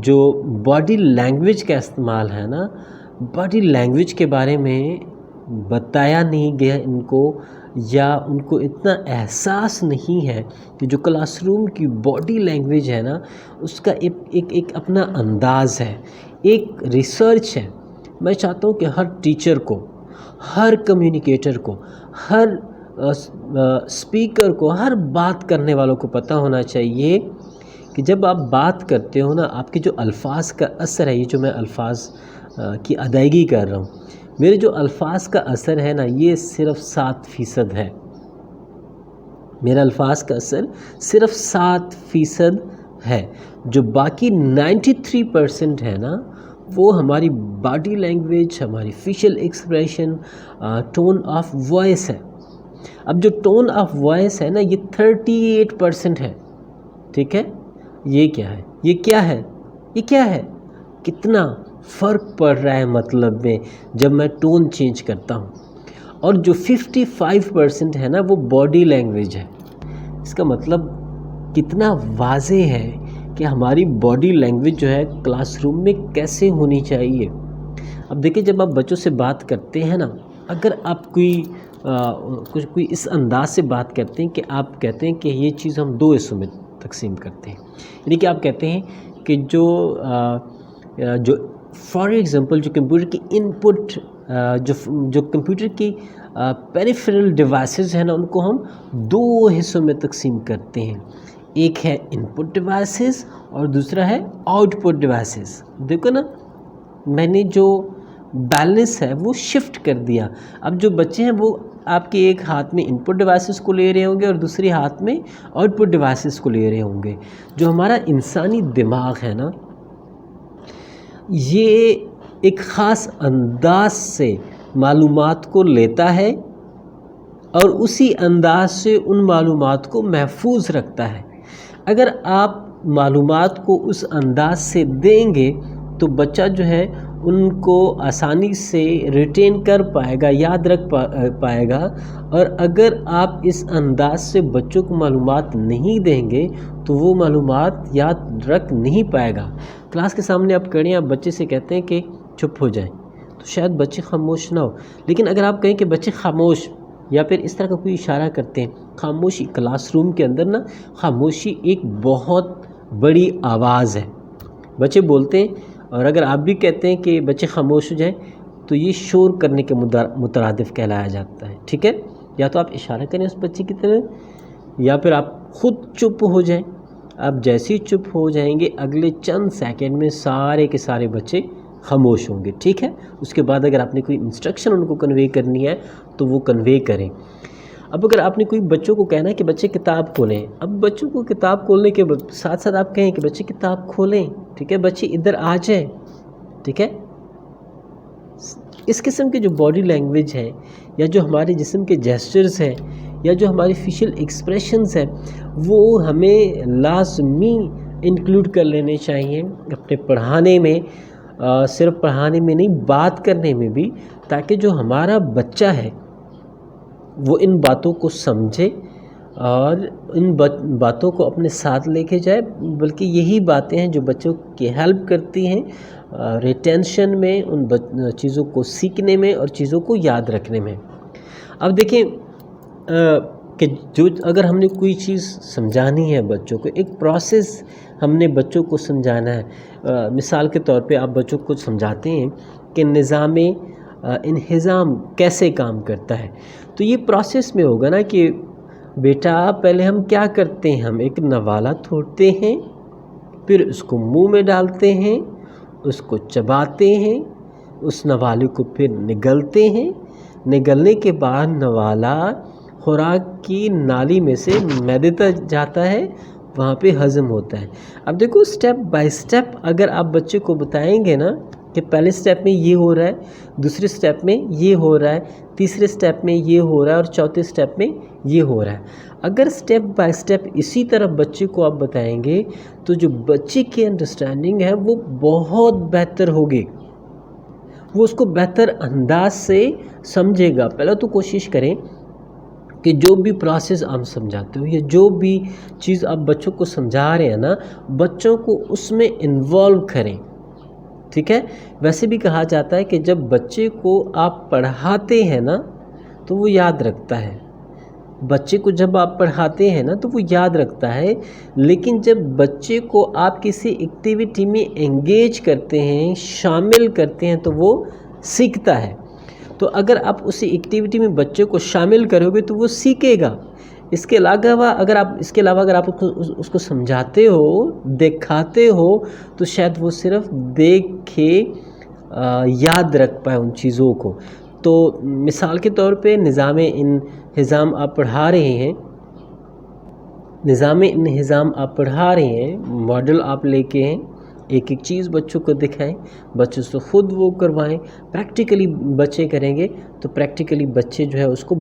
جو body language کا استعمال ہے نا، باڈی لینگویج کے بارے میں بتایا نہیں گیا ان کو، یا ان کو اتنا احساس نہیں ہے کہ جو کلاس روم کی باڈی لینگویج ہے نا، اس کا ایک اپنا انداز ہے، ایک ریسرچ ہے۔ میں چاہتا ہوں کہ ہر ٹیچر کو، ہر کمیونیکیٹر کو، ہر اسپیکر کو، ہر بات کرنے والوں کو پتہ ہونا چاہیے کہ جب آپ بات کرتے ہو نا، آپ کے جو الفاظ کا اثر ہے، یہ جو میں الفاظ کی ادائیگی کر رہا ہوں، میرے جو الفاظ کا اثر ہے نا، یہ صرف 7% ہے۔ میرا الفاظ کا اثر صرف 7% ہے، جو باقی 93% ہے نا، وہ ہماری باڈی لینگویج، ہماری facial expression, tone of voice ہے۔ اب جو ٹون آف وائس ہے نا، یہ 38% ہے، ٹھیک ہے؟ یہ کیا ہے؟ یہ کیا ہے؟ یہ کیا ہے؟ کتنا فرق پڑ رہا ہے مطلب میں جب میں ٹون چینج کرتا ہوں۔ اور جو 55% ہے نا، وہ باڈی لینگویج ہے۔ اس کا مطلب کتنا واضح ہے کہ ہماری باڈی لینگویج جو ہے کلاس روم میں کیسے ہونی چاہیے۔ اب دیکھیں، جب آپ بچوں سے بات کرتے ہیں نا، اگر آپ کوئی اس انداز سے بات کرتے ہیں کہ آپ کہتے ہیں کہ یہ چیز ہم 2 حصوں میں تقسیم کرتے ہیں، یعنی کہ آپ کہتے ہیں کہ جو فار ایگزامپل جو کمپیوٹر کی ان پٹ، جو کمپیوٹر کی پیریفرل ڈیوائسز ہیں نا، ان کو ہم 2 حصوں میں تقسیم کرتے ہیں۔ ایک ہے ان پٹ ڈیوائسز اور دوسرا ہے آؤٹ پٹ ڈیوائسز۔ دیکھو نا، میں نے جو بیلنس ہے وہ شفٹ کر دیا۔ اب جو بچے ہیں وہ آپ کے ایک ہاتھ میں ان پٹ ڈیوائسز کو لے رہے ہوں گے اور دوسرے ہاتھ میں آؤٹ پٹ ڈیوائسز کو لے رہے ہوں گے۔ جو ہمارا انسانی دماغ ہے نا، یہ ایک خاص انداز سے معلومات کو لیتا ہے اور اسی انداز سے ان معلومات کو محفوظ رکھتا ہے۔ اگر آپ معلومات کو اس انداز سے دیں گے تو بچہ جو ہے ان کو آسانی سے ریٹین کر پائے گا، یاد رکھ پائے گا۔ اور اگر آپ اس انداز سے بچوں کو معلومات نہیں دیں گے تو وہ معلومات یاد رکھ نہیں پائے گا۔ کلاس کے سامنے آپ کھڑے ہیں، آپ بچے سے کہتے ہیں کہ چپ ہو جائیں، تو شاید بچے خاموش نہ ہو، لیکن اگر آپ کہیں کہ بچے خاموش، یا پھر اس طرح کا کوئی اشارہ کرتے ہیں، خاموشی کلاس روم کے اندر نا، خاموشی ایک بہت بڑی آواز ہے۔ بچے بولتے ہیں، اور اگر آپ بھی کہتے ہیں کہ بچے خاموش ہو جائیں تو یہ شور کرنے کے مترادف کہلایا جاتا ہے، ٹھیک ہے؟ یا تو آپ اشارہ کریں اس بچے کی طرف، یا پھر آپ خود چپ ہو جائیں۔ آپ جیسے ہی چپ ہو جائیں گے، اگلے چند سیکنڈ میں سارے کے سارے بچے خاموش ہوں گے، ٹھیک ہے؟ اس کے بعد اگر آپ نے کوئی انسٹرکشن ان کو کنوے کرنی ہے تو وہ کنوے کریں۔ اب اگر آپ نے کوئی بچوں کو کہنا ہے کہ بچے کتاب کھولیں، اب بچوں کو کتاب کھولنے کے ساتھ ساتھ آپ کہیں کہ بچے کتاب کھولیں، ٹھیک ہے؟ بچے ادھر آ جائیں، ٹھیک ہے؟ اس قسم کے جو باڈی لینگویج ہے، یا جو ہمارے جسم کے جیسچرز ہیں، یا جو ہماری فیشل ایکسپریشنز ہیں، وہ ہمیں لازمی انکلوڈ کر لینے چاہیے اپنے پڑھانے میں، صرف پڑھانے میں نہیں، بات کرنے میں بھی، تاکہ جو ہمارا بچہ ہے وہ ان باتوں کو سمجھے اور ان باتوں کو اپنے ساتھ لے کے جائے۔ بلکہ یہی باتیں ہیں جو بچوں کی ہیلپ کرتی ہیں ریٹینشن میں، ان چیزوں کو سیکھنے میں اور چیزوں کو یاد رکھنے میں۔ اب دیکھیں کہ اگر ہم نے کوئی چیز سمجھانی ہے بچوں کو، ایک پروسیس ہم نے بچوں کو سمجھانا ہے۔ مثال کے طور پہ آپ بچوں کو سمجھاتے ہیں کہ نظام انہضام کیسے کام کرتا ہے، تو یہ پروسیس میں ہوگا نا کہ بیٹا پہلے ہم کیا کرتے ہیں، ہم ایک نوالہ تھوڑتے ہیں، پھر اس کو منہ میں ڈالتے ہیں، اس کو چباتے ہیں، اس نوالے کو پھر نگلتے ہیں، نگلنے کے بعد نوالہ خوراک کی نالی میں سے معدے تک جاتا ہے، وہاں پہ ہضم ہوتا ہے۔ اب دیکھو، سٹیپ بائی سٹیپ اگر آپ بچے کو بتائیں گے نا کہ پہلے سٹیپ میں یہ ہو رہا ہے، دوسرے سٹیپ میں یہ ہو رہا ہے، تیسرے سٹیپ میں یہ ہو رہا ہے اور چوتھے سٹیپ میں یہ ہو رہا ہے، اگر سٹیپ بائی سٹیپ اسی طرح بچے کو آپ بتائیں گے تو جو بچے کی انڈرسٹینڈنگ ہے وہ بہت بہتر ہوگی، وہ اس کو بہتر انداز سے سمجھے گا۔ پہلے تو کوشش کریں کہ جو بھی پروسیس آپ سمجھاتے ہو یا جو بھی چیز آپ بچوں کو سمجھا رہے ہیں نا، بچوں کو اس میں انوالو کریں، ٹھیک ہے؟ ویسے بھی کہا جاتا ہے کہ جب بچے کو آپ پڑھاتے ہیں نا تو وہ یاد رکھتا ہے، بچے کو جب آپ پڑھاتے ہیں نا تو وہ یاد رکھتا ہے، لیکن جب بچے کو آپ کسی ایکٹیویٹی میں انگیج کرتے ہیں، شامل کرتے ہیں تو وہ سیکھتا ہے۔ تو اگر آپ اسی ایکٹیویٹی میں بچے کو شامل کرو گے تو وہ سیکھے گا۔ اس کے علاوہ اگر آپ اس کو سمجھاتے ہو، دکھاتے ہو، تو شاید وہ صرف دیکھ کے یاد رکھ پائے ان چیزوں کو۔ تو مثال کے طور پہ نظام انہضام آپ پڑھا رہے ہیں، ماڈل آپ لے کے ہیں، ایک ایک چیز بچوں کو دکھائیں، بچوں سے خود وہ کروائیں، پریکٹیکلی بچے کریں گے تو پریکٹیکلی بچے جو ہے اس کو